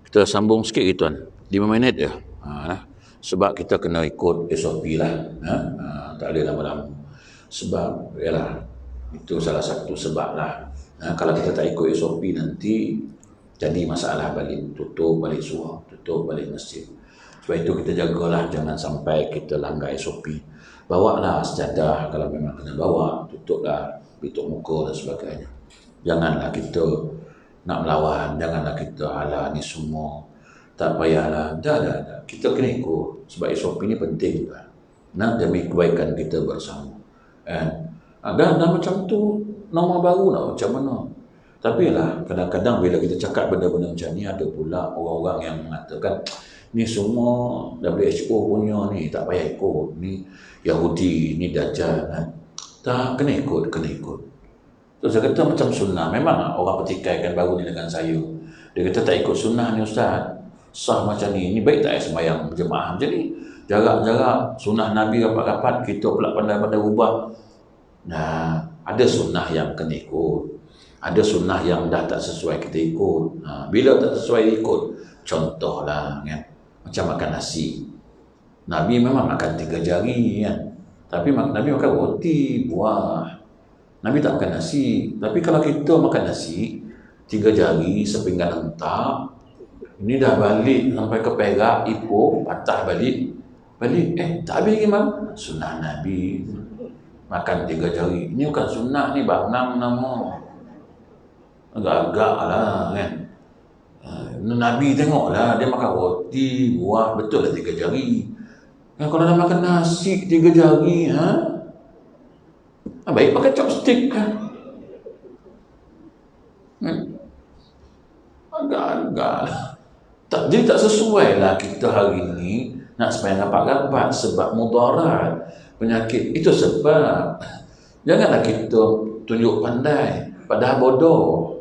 Kita sambung sikit ke tuan, 5 minit je. Sebab kita kena ikut SOP lah. Tak boleh lama-lama. Sebab yalah, itu salah satu sebab lah. Kalau kita tak ikut SOP nanti jadi masalah balik, tutup balik surau, tutup balik masjid. Sebab itu kita jagalah jangan sampai kita langgar SOP. Bawalah sejadah kalau memang kena bawa, tutuplah pintu muka dan sebagainya. Janganlah kita nak melawan, janganlah kita ala ni semua tak payahlah. Dah. Kita kena ikut sebab SOP ni penting juga. Nak demi kebaikan kita bersama. Dan macam tu norma baru nak macam mana. Tapi lah kadang-kadang bila kita cakap benda-benda macam ni, ada pula orang-orang yang mengatakan ni semua WHO punya ni, tak payah ikut. Ni Yahudi, ni Dajjal. Tak, kena ikut. So, saya kata macam sunnah. Memang orang petikaikan baru ni dengan saya. Dia kata tak ikut sunnah ni Ustaz. Sah macam ni. Ini baik tak sembahyang berjemaah macam ni? Jarak-jarak sunnah Nabi rapat-rapat, kita pula pandai-pandai ubah. Nah, ada sunnah yang kena ikut. Ada sunnah yang dah tak sesuai kita ikut. Bila tak sesuai ikut, contohlah kan, macam makan nasi. Nabi memang makan 3 jari kan. Tapi Nabi makan roti, buah. Nabi tak makan nasi. Tapi kalau kita makan nasi 3 jari, sepinggan hentak, ini dah balik sampai ke Perak, Ipoh, patah balik. Tak habis lagi bang. Sunnah Nabi makan 3 jari. Ini bukan sunnah ni, bangang nama. Agak-agak lah kan. Nabi tengoklah, dia makan roti, buah, betul lah 3 jari. Kalau dah makan nasi 3 jari, baik pakai chopstick kan. Agak-agak jadi tak sesuai lah kita hari ni nak sembahyang rapat-rapat sebab mudarat penyakit. Itu sebab janganlah kita tunjuk pandai padahal bodoh.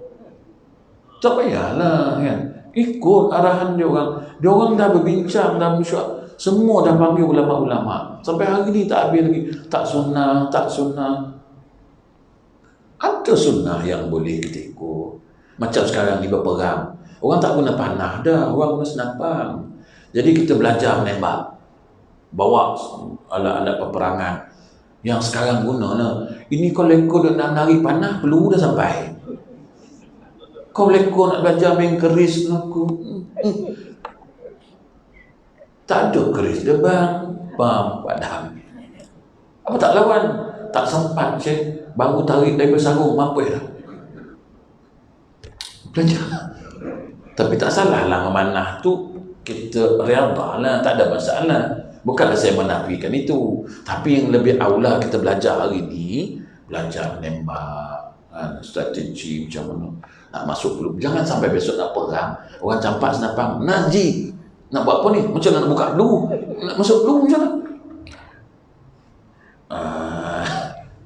Tak payahlah kan, ikut arahan dia orang. Dia orang dah berbincang, dah mesyuarat, semua dah panggil ulama-ulama. Sampai hari ni tak habis lagi. Tak sunnah. Ada sunnah yang boleh kita ikut. Macam sekarang ni berperang, orang tak guna panah dah, orang guna senapang. Jadi kita belajar menembak, bawa alat-alat peperangan yang sekarang guna lah. Ini kau leko nak narik panah, peluru dah sampai. Kau leko nak belajar main keris aku. Tak ada keris dia bang, padahal apa tak lawan, tak sempat je, baru tarik daripada sarung, mampu dah belajar. Tapi tak salah lah memanah tu, kita redha lah, tak ada masalah. Bukanlah saya menafikan itu, tapi yang lebih aula kita belajar hari ni, belajar menembak, strategi macam mana nak masuk peluru. Jangan sampai besok nak perang, orang campak senapang, Naji nak buat apa ni? Macam nak buka peluru, nak masuk peluru macam mana?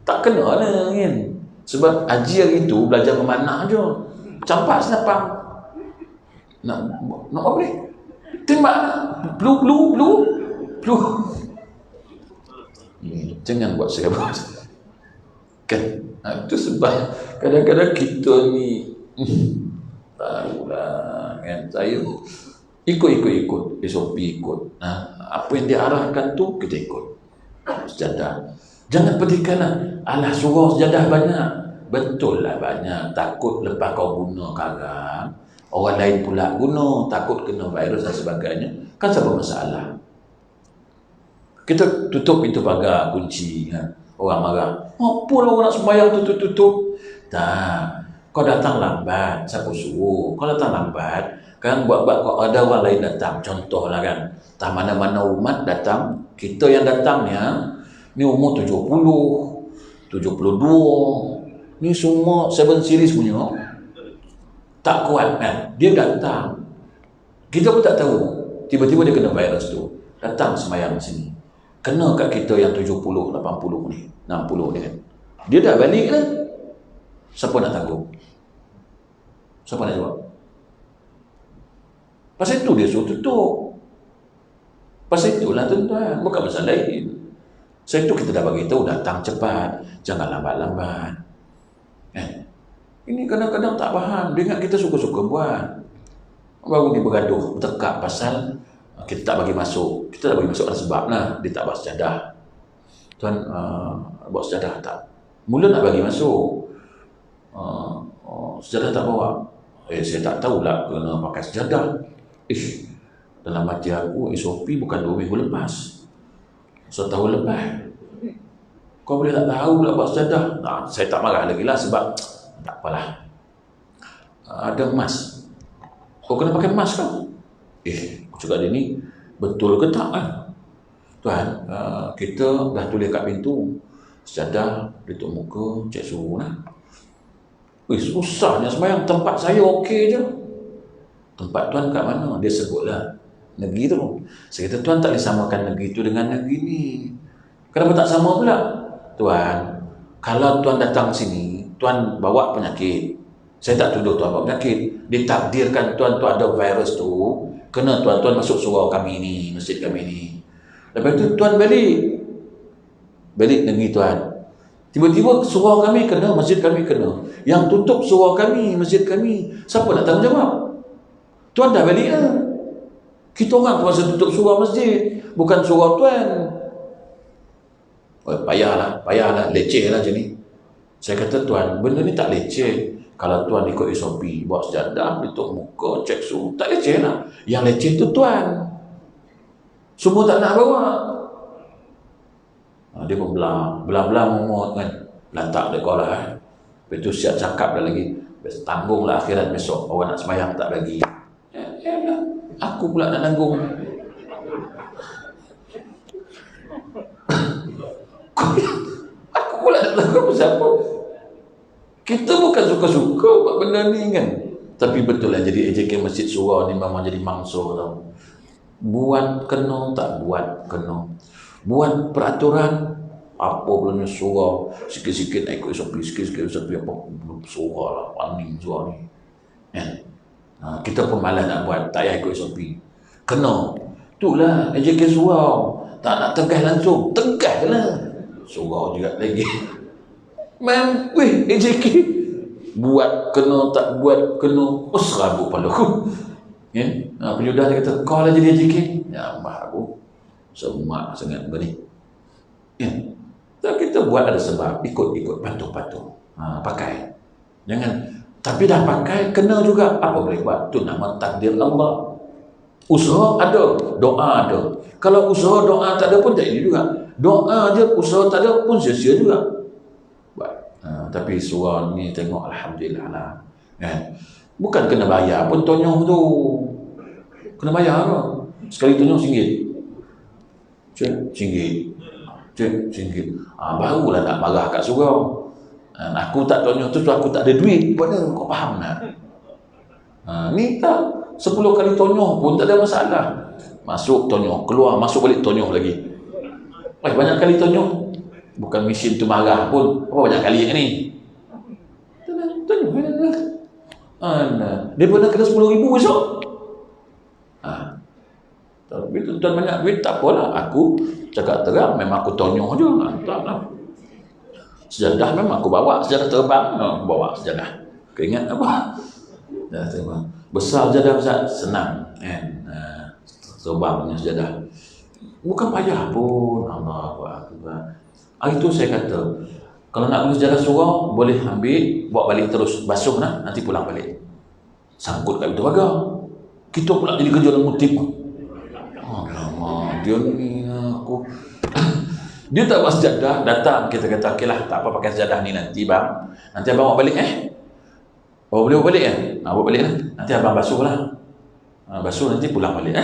Tak kena lah kan. Sebab haji hari tu belajar memanah je, campak senapang. Nak apa ni? Tembak peluru. Jangan buat saya buat. Kan? Itu sebab kadang-kadang kita ni tahulah kan, saya ikut SOP, ikut. Apa yang diarahkan tu kita ikut. Sejadah. Jangan petikanlah, alah surau sejadah banyak. Betul lah banyak. Takut lepas kau guna sekarang, orang lain pula guna, takut kena virus dan sebagainya. Kan siapa masalah? Kita tutup pintu pagar, kunci kan. Orang marah. Apa lah orang nak sembahyang tutup? Tak. Kau datang lambat, siapa suruh? Kau datang lambat, Kan buat-buat kok ada orang lain datang. Contohlah kan, tak mana-mana umat datang, kita yang datangnya ni umur 70, 72. Ni semua 7 series punya. Tak kuat kan. Dia datang. Kita pun tak tahu. Tiba-tiba dia kena virus tu. Datang semayang sini. Kena kat kita yang 70, 80 ni, 60 ni kan. Dia dah balik kan. Siapa nak tanggung? Siapa nak jawab? Pasal itu dia suruh tutup. Pasal itulah tuan-tuan. Bukan pasal lain. Sebab itu kita dah bagi tahu, datang cepat. Jangan lambat-lambat. Ini kadang-kadang tak faham. Dia ingat kita suka-suka buat. Baru dia bergaduh, bertekak pasal kita tak bagi masuk. Kita tak bagi masuk ada sebab lah. Dia tak bawa sejadah. Tuan bawa sejadah tak? Mula nak bagi masuk. Sejadah tak bawa. Saya tak tahulah kena pakai sejadah. Dalam hati aku SOP bukan 2 minggu lepas. Setahun lepas. Kau boleh tak tahu nak buat sejadah? Saya tak marah lagi lah sebab tak apalah. Ada emas. Kau kena pakai emas kau? Aku cakap dia ni betul ke tak kan? Tuan, kita dah tulis kat pintu sejadah, tutup muka, cek suhu lah. Susahnya sembahyang. Tempat saya okey je. Tempat tuan kat mana? Dia sebutlah negeri tu. Saya kata tuan tak boleh samakan negeri tu dengan negeri ni. Kenapa tak sama pula? Tuan, kalau tuan datang sini, tuan bawa penyakit. Saya tak tuduh tuan bawa penyakit. Ditakdirkan tuan tu ada virus tu, kena tuan-tuan masuk surau kami ni, masjid kami ni. Lepas tu tuan balik negeri tuan. Tiba-tiba surau kami kena, masjid kami kena. Yang tutup surau kami, masjid kami, siapa nak tanggungjawab? Tuan dah balik lah. Kita orang terpaksa tutup surau masjid, bukan surau tuan. Payahlah, leceh lah macam ni. Saya kata tuan, benda ni tak leceh. Kalau tuan ikut SOP, bawa sejadah, tutup muka, cek suhu, tak leceh lah. Yang leceh tu tuan. Semua tak nak bawa. Dia pun belah momot kan. Lantak dia kau lah. Lepas tu siap cakap dah lagi. Tanggunglah akhirat besok. Orang nak sembahyang tak bagi. Aku pula nak tanggung. Aku pula nak tanggung siapa? Kita bukan suka-suka buat benda ni kan. Tapi betul lah jadi AJK Masjid Surau ni memang jadi mangsa tau. Buat kena tak buat kena. Buat peraturan apa belum surau sikit-sikit nak ikut SOP, sikit-sikit SOP apa surau lah, paning surau ni. Kita pun malas nak buat, tak payah ikut SOP. Kena. Itulah AJK Surau. Tak nak tegas langsung, tegas lah. Surau juga lagi. AJK buat kena tak buat kena. Serabut kepala aku. Penjudah dia kata, kau lah jadi AJK. Ya, ambah aku semak sangat begini. Kita buat ada sebab, ikut patuh-patuh. Pakai. Jangan. Tapi dah pakai, kena juga. Apa boleh buat? Itu nama takdir Allah. Usaha ada, doa ada. Kalau usaha doa tak ada pun tak ada juga. Doa je, usaha tak ada pun sia-sia juga. Tapi surau ni tengok alhamdulillah lah. Bukan kena bayar pun tonyoh tu. Kena bayar ke? Sekali tonyoh RM1. Barulah nak marah kat surau. Aku tak tonyoh tu aku tak ada duit. Mana kau faham tak? Ni tak 10 kali tonyoh pun tak ada masalah. Masuk tonyoh, keluar, masuk balik tonyoh lagi. Banyak kali tonyoh. Bukan mesin tu marah pun. Apa banyak kali ni? Tonyoh. Dia pernah kena RM10,000 besok. Tapi tuan banyak duit tak apalah. Aku cakap terang, memang aku tonyoh je. Taklah. Sejadah memang aku bawa, sejadah terbang. Bawa sejadah. Kau ingat apa? Sejadah terbang. Besar sejadah besar, senang. Terbang punya sejadah. Bukan payah pun. Allah Akbar. Hari tu saya kata, kalau nak guna sejadah surau, boleh ambil, bawa balik terus. Basuh lah, nanti pulang balik. Sangkut kat pintu pagar. Kita pula jadi kerja dalam mutip. Dia ni aku dia tak bawa sejadah, datang kita kata okeylah tak apa pakai sejadah ni nanti bang. Nanti abang bawa balik bawa balik bawa balik lah. Nanti abang basuh lah. basuh nanti pulang balik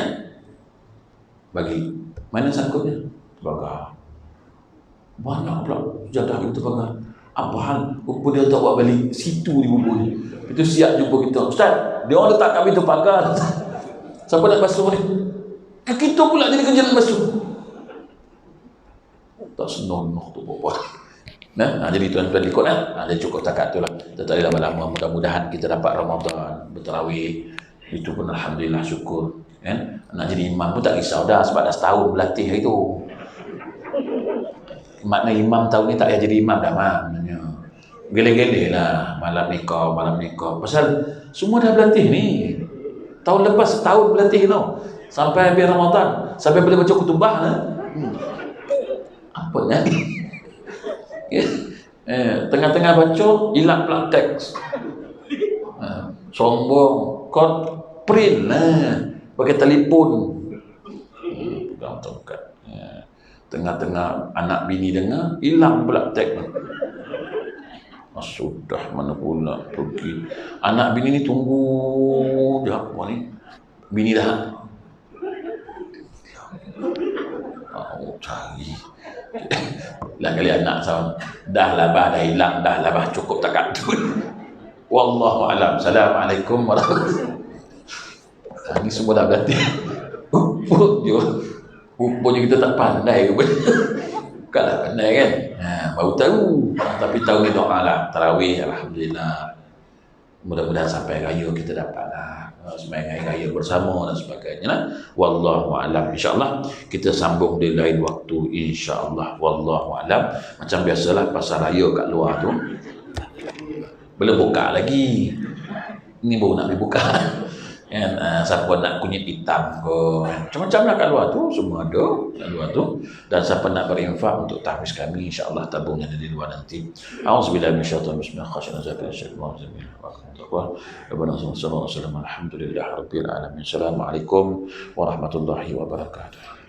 bagi. Mana sangkutnya? Terbakar. Banyak pula jadah kita terbakar. Apa hal? Rupa dia tak buat balik situ di bubur ni. Itu siap jumpa kita. Ustaz, dia orang letak kami terbakar. Siapa nak basuh ni? Kita pula jadi kerja nak basuh. Tak senonoh tu apa. Jadi tuan-tuan ikut jadi cukup takat tu lah. Kita tak boleh lama-lama. Mudah-mudahan kita dapat Ramadan bertarawih. Itu pun alhamdulillah syukur. Nak jadi imam pun tak risau dah sebab dah setahun berlatih hari tu. Makna imam tahun ni tak payah jadi imam dah maknanya. Gele-gele lah malam nikah. Pasal semua dah berlatih ni. Tahun lepas setahun berlatih tau. Sampai habis Ramadan, sampai boleh baca kutubah lah. Apa ni? Tengah-tengah baca hilang pula teks. Sombong, kod print lah. Pakai telefon. Pegang tongkat. Tengah-tengah anak bini dengar, hilang pula teks. Sudah mana pula pergi. Anak bini ni tunggu dia apa ni? Bini dah. Cari. Lain kali anak sama. Dah labah, dah hilang, dah labah, cukup takat tu. Wallahu a'lam. Assalamualaikum warahmatullahi wabarakatuh. Ini semua dah berlatih. Rupanya kita tak pandai. Bukanlah pandai kan. Baru tahu. Tapi tahun ni doa lah. Tarawih, alhamdulillah. Mudah-mudahan sampai raya kita dapat lah. Sembahyang raya bersama dan sebagainya lah. Wallahu a'lam. InsyaAllah kita sambung di lain waktu. InsyaAllah. Wallahu a'lam. Macam biasalah pasar raya kat luar tu. Belum buka lagi. Ini baru nak dibuka. Siapa nak kunyit hitam ke, macam-macam lah kat luar tu, semua ada kat luar tu. Dan siapa nak berinfak untuk tahfiz kami, insyaAllah tabungnya ada di luar nanti. A'udzubillahi minasyaitonir rajim. Assalamualaikum warahmatullahi wabarakatuh.